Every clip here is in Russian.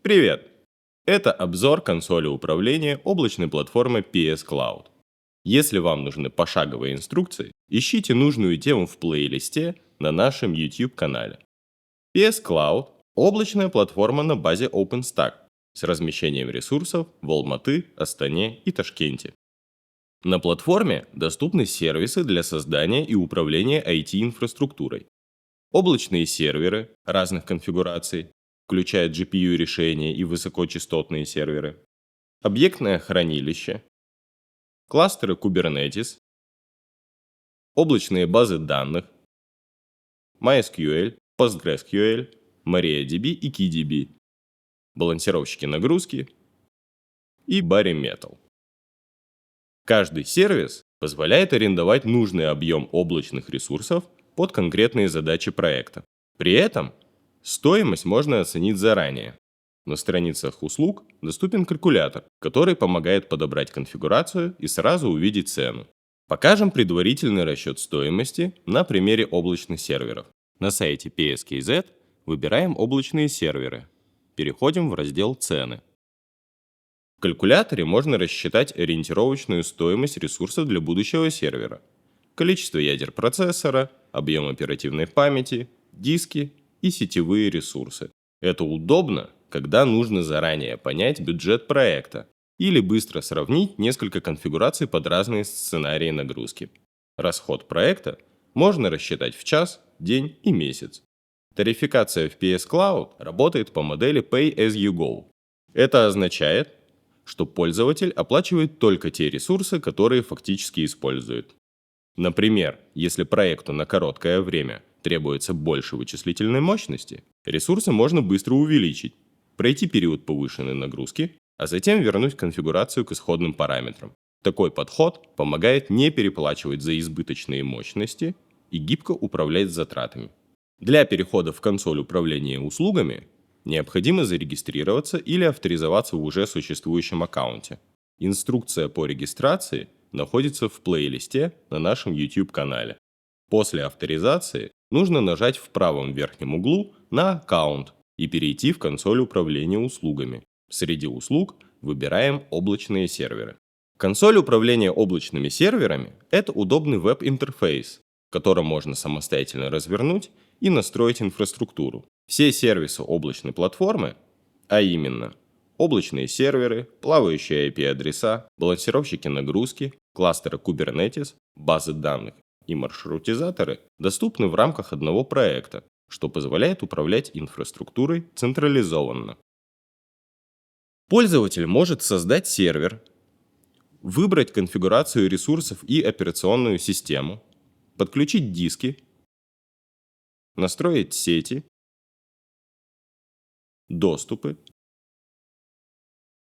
Привет! Это обзор консоли управления облачной платформы PS Cloud. Если вам нужны пошаговые инструкции, ищите нужную тему в плейлисте на нашем YouTube-канале. PS Cloud – облачная платформа на базе OpenStack с размещением ресурсов в Алматы, Астане и Ташкенте. На платформе доступны сервисы для создания и управления IT-инфраструктурой. Облачные серверы разных конфигураций, включая GPU-решения и высокочастотные серверы, объектное хранилище, кластеры Kubernetes, облачные базы данных, MySQL, PostgreSQL, MariaDB и KeyDB, балансировщики нагрузки и Bare Metal. Каждый сервис позволяет арендовать нужный объем облачных ресурсов под конкретные задачи проекта. При этом стоимость можно оценить заранее. На страницах услуг доступен калькулятор, который помогает подобрать конфигурацию и сразу увидеть цену. Покажем предварительный расчет стоимости на примере облачных серверов. На сайте PSKZ выбираем облачные серверы. Переходим в раздел «Цены». В калькуляторе можно рассчитать ориентировочную стоимость ресурсов для будущего сервера, количество ядер процессора, объем оперативной памяти, диски и сетевые ресурсы. Это удобно, когда нужно заранее понять бюджет проекта или быстро сравнить несколько конфигураций под разные сценарии нагрузки. Расход проекта можно рассчитать в час, день и месяц. Тарификация в PS Cloud работает по модели Pay as you go. Это означает, что пользователь оплачивает только те ресурсы, которые фактически использует. Например, если проекту на короткое время требуется больше вычислительной мощности, ресурсы можно быстро увеличить, пройти период повышенной нагрузки, а затем вернуть конфигурацию к исходным параметрам. Такой подход помогает не переплачивать за избыточные мощности и гибко управлять затратами. Для перехода в консоль управления услугами необходимо зарегистрироваться или авторизоваться в уже существующем аккаунте. Инструкция по регистрации находится в плейлисте на нашем YouTube-канале. После авторизации нужно нажать в правом верхнем углу на «Аккаунт» и перейти в консоль управления услугами. Среди услуг выбираем облачные серверы. Консоль управления облачными серверами – это удобный веб-интерфейс, в котором можно самостоятельно развернуть и настроить инфраструктуру. Все сервисы облачной платформы, а именно облачные серверы, плавающие IP-адреса, балансировщики нагрузки, кластеры Kubernetes, базы данных и маршрутизаторы доступны в рамках одного проекта, что позволяет управлять инфраструктурой централизованно. Пользователь может создать сервер, выбрать конфигурацию ресурсов и операционную систему, подключить диски, настроить сети, доступы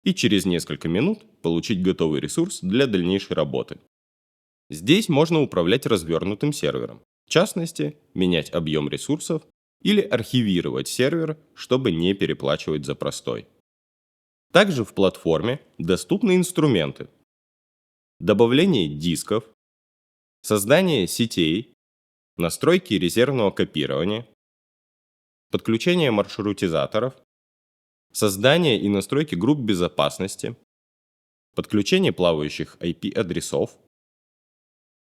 и через несколько минут получить готовый ресурс для дальнейшей работы. Здесь можно управлять развернутым сервером, в частности, менять объем ресурсов или архивировать сервер, чтобы не переплачивать за простой. Также в платформе доступны инструменты: добавление дисков, создание сетей, настройки резервного копирования, подключение маршрутизаторов, создание и настройки групп безопасности, подключение плавающих IP-адресов,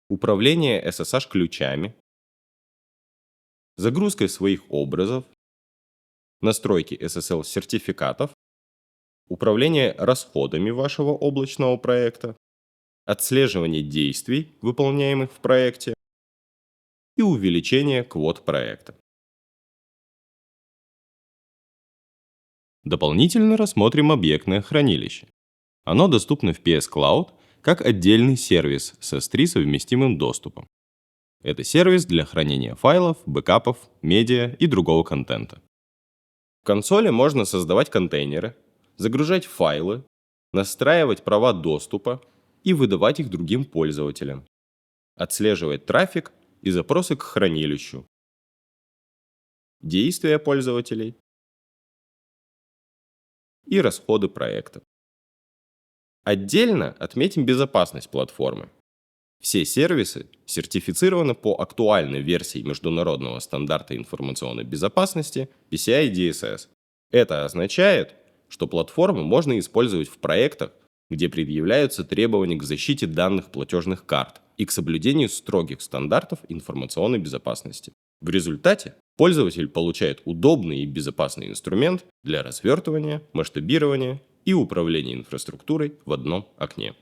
управление SSH-ключами, загрузкой своих образов, настройки SSL-сертификатов, управление расходами вашего облачного проекта, отслеживание действий, выполняемых в проекте, и увеличение квот проекта. Дополнительно рассмотрим объектное хранилище. Оно доступно в PS Cloud как отдельный сервис с S3 совместимым доступом. Это сервис для хранения файлов, бэкапов, медиа и другого контента. В консоли можно создавать контейнеры, загружать файлы, настраивать права доступа и выдавать их другим пользователям, отслеживать трафик и запросы к хранилищу, действия пользователей и расходы проекта. Отдельно отметим безопасность платформы. Все сервисы сертифицированы по актуальной версии международного стандарта информационной безопасности PCI DSS. Это означает, что платформу можно использовать в проектах, где предъявляются требования к защите данных платежных карт и к соблюдению строгих стандартов информационной безопасности. В результате пользователь получает удобный и безопасный инструмент для развертывания, масштабирования и управления инфраструктурой в одном окне.